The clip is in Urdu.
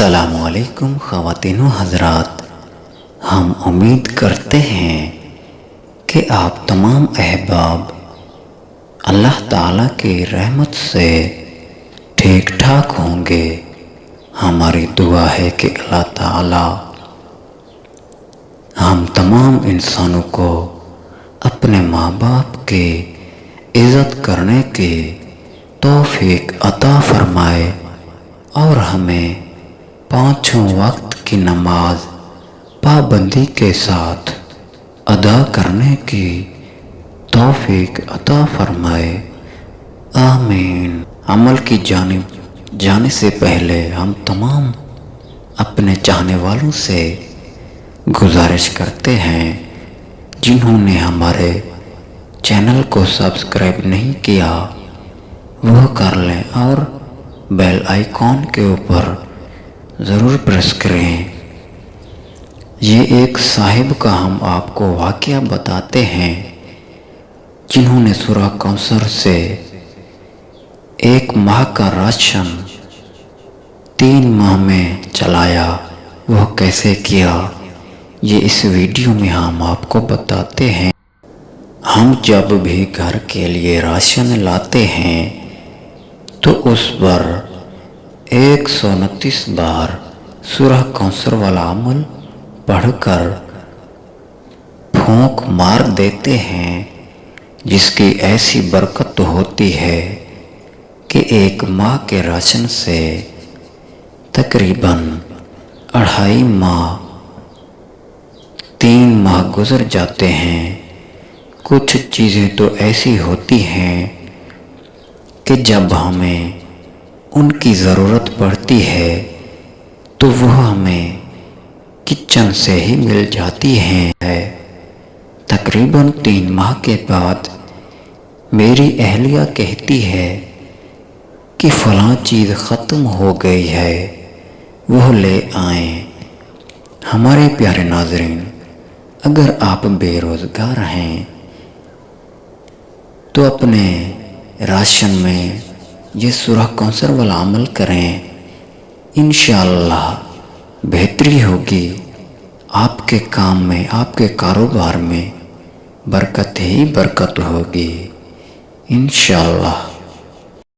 السلام علیکم خواتین و حضرات، ہم امید کرتے ہیں کہ آپ تمام احباب اللہ تعالیٰ کی رحمت سے ٹھیک ٹھاک ہوں گے۔ ہماری دعا ہے کہ اللہ تعالیٰ ہم تمام انسانوں کو اپنے ماں باپ کی عزت کرنے کی توفیق عطا فرمائے اور ہمیں پانچوں وقت کی نماز پابندی کے ساتھ ادا کرنے کی توفیق عطا فرمائے، آمین۔ عمل کی جانب جانے سے پہلے ہم تمام اپنے چاہنے والوں سے گزارش کرتے ہیں جنہوں نے ہمارے چینل کو سبسکرائب نہیں کیا وہ کر لیں اور بیل آئیکن کے اوپر ضرور پریس کریں۔ یہ ایک صاحب کا ہم آپ کو واقعہ بتاتے ہیں جنہوں نے سورہ کوثر سے 1 ماہ کا راشن 3 ماہ میں چلایا۔ وہ کیسے کیا یہ اس ویڈیو میں ہم آپ کو بتاتے ہیں۔ ہم جب بھی گھر کے لیے راشن لاتے ہیں تو اس پر 129 بار سورہ کوثر والا عمل پڑھ کر پھونک مار دیتے ہیں، جس کی ایسی برکت ہوتی ہے کہ 1 ماہ کے راشن سے تقریباً 2.5 ماہ 3 ماہ گزر جاتے ہیں۔ کچھ چیزیں تو ایسی ہوتی ہیں کہ جب ہمیں ان کی ضرورت پڑتی ہے تو وہ ہمیں کچن سے ہی مل جاتی ہیں۔ تقریباً 3 ماہ کے بعد میری اہلیہ کہتی ہے کہ فلاں چیز ختم ہو گئی ہے، وہ لے آئیں۔ ہمارے پیارے ناظرین، اگر آپ بے روزگار ہیں تو اپنے راشن میں یہ سورہ کوثر والا عمل کریں، انشاءاللہ بہتری ہوگی۔ آپ کے کام میں، آپ کے کاروبار میں برکت ہی برکت ہوگی انشاءاللہ۔